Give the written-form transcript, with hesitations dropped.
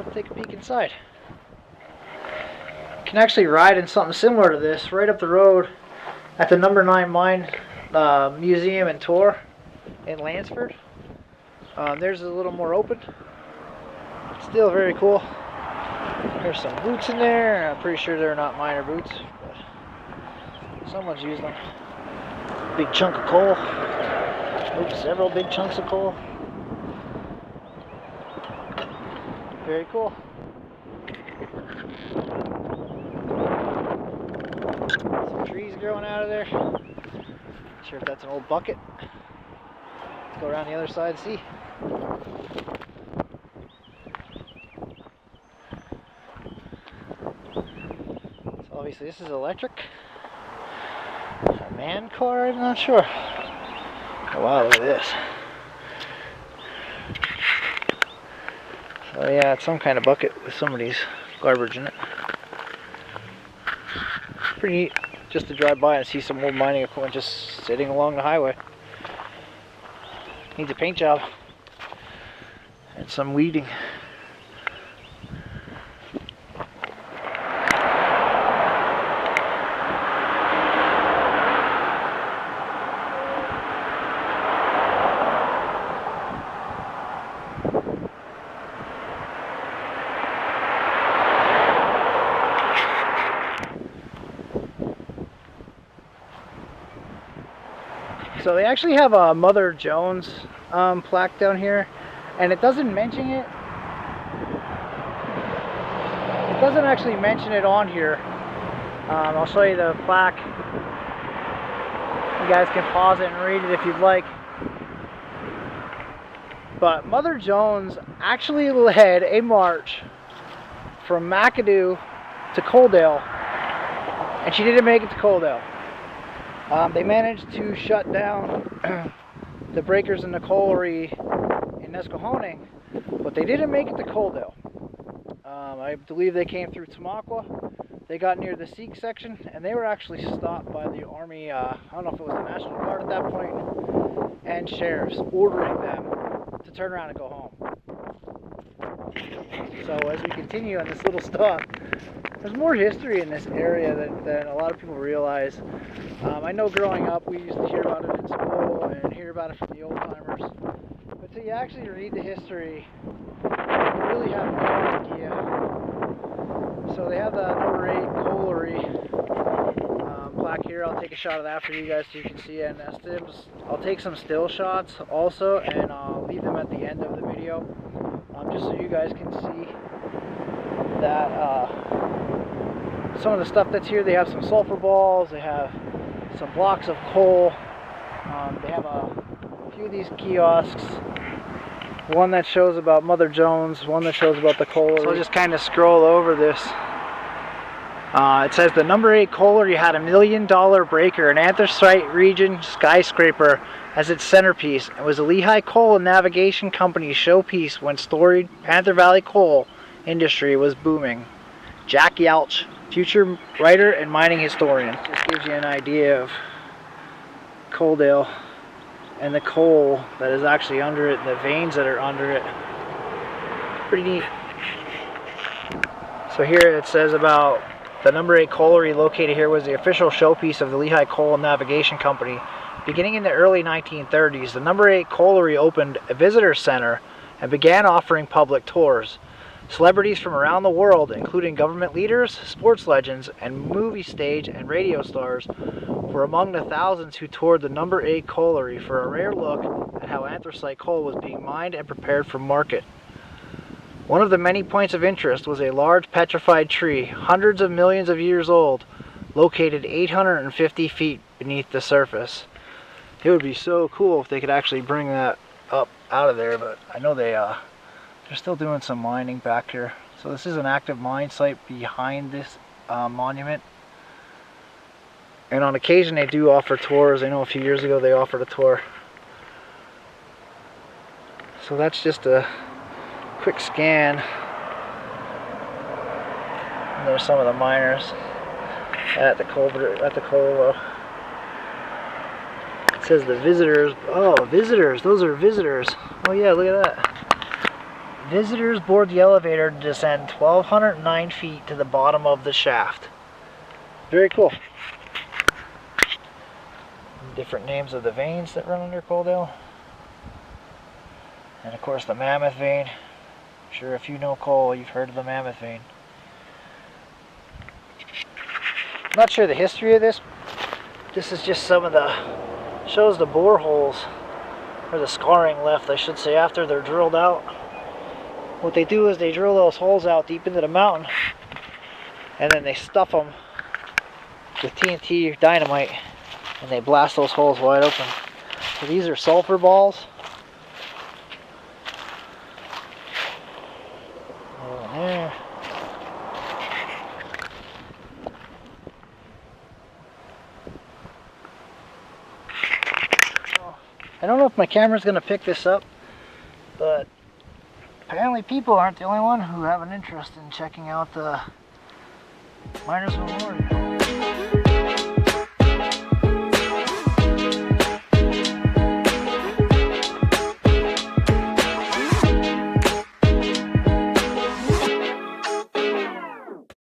let's take a peek inside. You can actually ride in something similar to this right up the road at the number 9 Mine Museum and Tour in Lansford. There's a little more open. Still very cool. There's some boots in there. I'm pretty sure they're not miner boots, but someone's used them. Big chunk of coal. Oops, several big chunks of coal. Very cool. Some trees growing out of there. Not sure if that's an old bucket. Let's go around the other side and see. So obviously this is electric. A man car, I'm not sure. Oh wow, look at this. So yeah, it's some kind of bucket with somebody's garbage in it. Pretty neat just to drive by and see some old mining equipment just sitting along the highway. Needs a paint job and some weeding. So they actually have a Mother Jones plaque down here, and it doesn't mention it. It doesn't actually mention it on here. I'll show you the plaque. You guys can pause it and read it if you'd like. But Mother Jones actually led a march from McAdoo to Coaldale, and she didn't make it to Coaldale. They managed to shut down the breakers in the colliery in Nesquehoning, but they didn't make it to Coaldale. I believe they came through Tamaqua. They got near the Sikh section, and they were actually stopped by the Army, I don't know if it was the National Guard at that point, and sheriffs ordering them to turn around and go home. So as we continue on this little stop, there's more history in this area than a lot of people realize. I know growing up we used to hear about it in school and hear about it from the old timers, but until you actually read the history, you really have no idea. So they have the number 8 colliery plaque here. I'll take a shot of that for you guys so you can see it. And I'll take some still shots also, and I'll leave them at the end of the video, just so you guys can see that some of the stuff that's here. They have some sulfur balls, they have some blocks of coal, they have a few of these kiosks, one that shows about Mother Jones, one that shows about the colliery. So I'll just kind of scroll over this. It says the number 8 colliery had $1 million breaker, an anthracite region skyscraper as its centerpiece, and was a Lehigh Coal and Navigation Company's showpiece when storied Panther Valley coal industry was booming. Jack Yalch, future writer and mining historian. Just gives you an idea of Coaldale and the coal that is actually under it, and the veins that are under it. Pretty neat. So here it says about the number 8 colliery located here was the official showpiece of the Lehigh Coal and Navigation Company. Beginning in the early 1930s, the number 8 colliery opened a visitor center and began offering public tours. Celebrities from around the world, including government leaders, sports legends, and movie stage and radio stars, were among the thousands who toured the number 8 colliery for a rare look at how anthracite coal was being mined and prepared for market. One of the many points of interest was a large petrified tree, hundreds of millions of years old, located 850 feet beneath the surface. It would be so cool if they could actually bring that up out of there, but I know they're still doing some mining back here. So this is an active mine site behind this monument. And on occasion they do offer tours. I know a few years ago they offered a tour. So that's just a quick scan. And there's some of the miners at the coal. It says the visitors. Oh, visitors. Those are visitors. Oh yeah, look at that. Visitors board the elevator to descend 1,209 feet to the bottom of the shaft. Very cool. Different names of the veins that run under Coaldale. And of course the Mammoth vein. I'm sure if you know coal, you've heard of the Mammoth vein. I'm not sure the history of this. This is just some of the, shows the boreholes, or the scarring left, I should say, after they're drilled out. What they do is they drill those holes out deep into the mountain, and then they stuff them with TNT or dynamite, and they blast those holes wide open. So these are sulfur balls. There. I don't know if my camera's going to pick this up, but apparently people aren't the only one who have an interest in checking out the Miners Memorial.